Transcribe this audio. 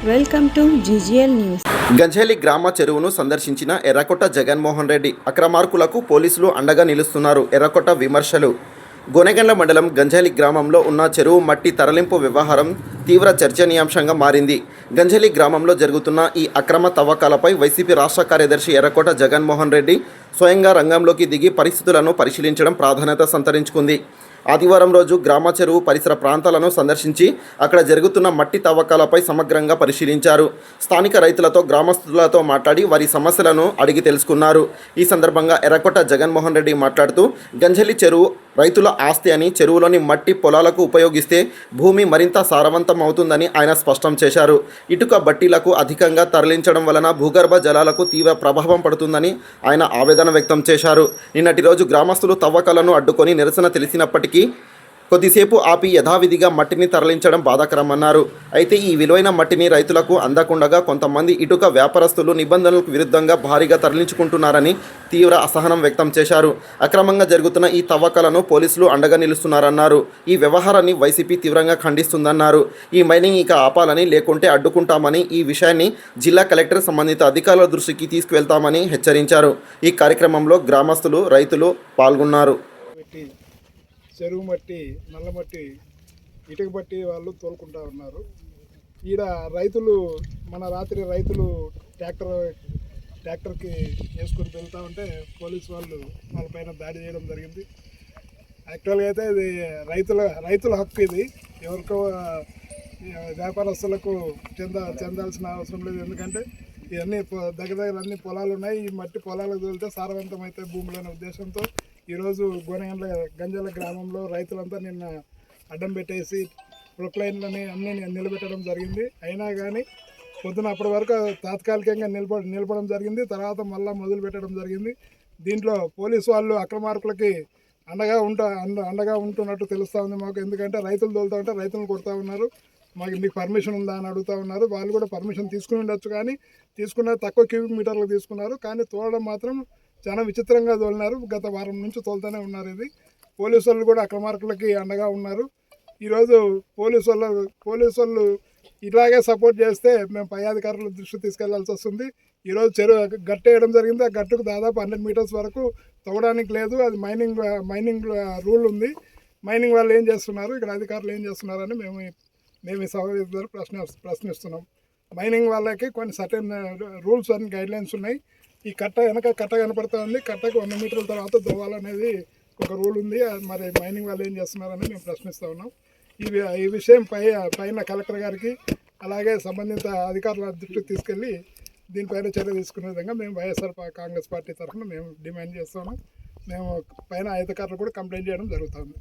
Welcome to GGL news. Ganjeli గ్రామ చెరువును సందర్శించిన ఎర్రకొట్ట జగన్మోహన్ రెడ్డి అక్రమార్కులకు పోలీసులు అండగా నిలుస్తున్నారు. ఎర్రకొట్ట విమర్శలు. గోనెగండ్ల మండలం గంజేలి గ్రామంలో ఉన్న చెరువు మట్టి తరలింపు వ్యవహారం తీవ్ర చర్చనీయాంశంగా మారింది. గంజేలి గ్రామంలో జరుగుతున్న ఈ అక్రమ తవ్వకాలపై వైసీపీ రాష్ట్ర కార్యదర్శి ఎర్రకొట్ట జగన్మోహన్ రెడ్డి స్వయంగా రంగంలోకి దిగి పరిస్థితులను పరిశీలించడం ప్రాధాన్యత సంతరించుకుంది. ఆదివారం రోజు గ్రామ చెరువు పరిసర ప్రాంతాలను సందర్శించి అక్కడ జరుగుతున్న మట్టి తవ్వకాలపై సమగ్రంగా పరిశీలించారు. స్థానిక రైతులతో గ్రామస్తులతో మాట్లాడి వారి సమస్యలను అడిగి తెలుసుకున్నారు. ఈ సందర్భంగా ఎర్రకొట్ట జగన్మోహన్ రెడ్డి మాట్లాడుతూ గంజేలి చెరువు రైతుల ఆస్తి అని, చెరువులోని మట్టి పొలాలకు ఉపయోగిస్తే భూమి మరింత సారవంతం అవుతుందని ఆయన స్పష్టం చేశారు. ఇటుక బట్టీలకు అధికంగా తరలించడం వలన భూగర్భ జలాలకు తీవ్ర ప్రభావం పడుతుందని ఆయన ఆవేదన వ్యక్తం చేశారు. నిన్నటి రోజు గ్రామస్తులు తవ్వకాలను అడ్డుకొని నిరసన తెలిసినప్పటికీ కొద్దిసేపు ఆపి యథావిధిగా మట్టిని తరలించడం బాధాకరమన్నారు. అయితే ఈ విలువైన మట్టిని రైతులకు అందకుండగా కొంతమంది ఇటుక వ్యాపారస్తులు నిబంధనలకు విరుద్ధంగా భారీగా తరలించుకుంటున్నారని తీవ్ర అసహనం వ్యక్తం చేశారు. అక్రమంగా జరుగుతున్న ఈ తవ్వకాలను పోలీసులు అండగా నిలుస్తున్నారన్నారు. ఈ వ్యవహారాన్ని వైసీపీ తీవ్రంగా ఖండిస్తుందన్నారు. ఈ మైనింగ్ ఇక ఆపాలని, లేకుంటే అడ్డుకుంటామని, ఈ విషయాన్ని జిల్లా కలెక్టర్ సంబంధిత అధికారుల దృష్టికి తీసుకువెళ్తామని హెచ్చరించారు. ఈ కార్యక్రమంలో గ్రామస్తులు, రైతులు పాల్గొన్నారు. చెరువు మట్టి, నల్ల మట్టి, ఇటుక బట్టి వాళ్ళు తోలుకుంటా ఉన్నారు. ఈడ రైతులు రైతులు ట్రాక్టర్కి వేసుకొని వెళ్తూ ఉంటే పోలీసు వాళ్ళు వాళ్ళపైన దాడి చేయడం జరిగింది. యాక్చువల్గా అయితే ఇది రైతుల హక్కు. ఇది ఎవరికో వ్యాపారస్తులకు చెందాల్సిన అవసరం లేదు. ఎందుకంటే ఇవన్నీ దగ్గర అన్ని పొలాలు ఉన్నాయి. ఈ మట్టి పొలాలకు తోలితే సారవంతమైతే భూములు అనే ఉద్దేశంతో ఈరోజు గంజేలి గ్రామంలో రైతులంతా నిన్న అడ్డం పెట్టేసి ప్రొక్లైన్లని అన్నీ నిలబెట్టడం జరిగింది. అయినా కానీ పొద్దున అప్పటి వరకు తాత్కాలికంగా నిలపడం జరిగింది. తర్వాత మళ్ళీ మొదలు పెట్టడం జరిగింది. దీంట్లో పోలీసు వాళ్ళు అక్రమార్కులకి అండగా ఉంటున్నట్టు తెలుస్తూ ఉంది మాకు. ఎందుకంటే రైతులు తోలుతూ ఉంటే రైతులను కొడుతూ ఉన్నారు. మీకు పర్మిషన్ ఉందా అని అడుగుతూ ఉన్నారు. వాళ్ళు కూడా పర్మిషన్ తీసుకుని ఉండొచ్చు, కానీ తీసుకున్న తక్కువ క్యూబిక్ మీటర్లు తీసుకున్నారు. కానీ తోలడం మాత్రం చాలా విచిత్రంగా తోలినారు. గత వారం నుంచి తోలుతూనే ఉన్నారు. ఇది పోలీసు వాళ్ళు కూడా అక్రమార్కులకి అండగా ఉన్నారు. ఈరోజు పోలీసు వాళ్ళు ఇలాగే సపోర్ట్ చేస్తే మేము పై అధికారుల దృష్టి తీసుకెళ్లాల్సి వస్తుంది. ఈరోజు చెరువు గట్టేయడం జరిగింది. ఆ గట్టుకు దాదాపు 100 మీటర్స్ వరకు తవ్వడానికి లేదు. అది మైనింగ్ రూల్ ఉంది. మైనింగ్ వాళ్ళు ఏం చేస్తున్నారు, ఇక్కడ అధికారులు ఏం చేస్తున్నారని మేము ఈ సభ ద్వారా ప్రశ్నిస్తున్నాం. మైనింగ్ వాళ్ళకి కొన్ని సర్టెన్ రూల్స్ అండ్ గైడ్లైన్స్ ఉన్నాయి. ఈ వెనక కట్ట కనపడుతూ ఉంది. కట్టకు 100 మీటర్ల తర్వాత దవ్వాలనేది ఒక రూల్ ఉంది. మరి మైనింగ్ వాళ్ళు ఏం చేస్తున్నారని మేము ప్రశ్నిస్తూ ఉన్నాం. ఈ విషయం పైన కలెక్టర్ గారికి అలాగే సంబంధిత అధికారుల దృష్టికి తీసుకెళ్ళి దీనిపైన చర్య తీసుకునే విధంగా మేము వైఎస్ఆర్ కాంగ్రెస్ పార్టీ తరఫున మేము డిమాండ్ చేస్తున్నాం. మేము పైన అధికారులు కూడా కంప్లైంట్ చేయడం జరుగుతుంది.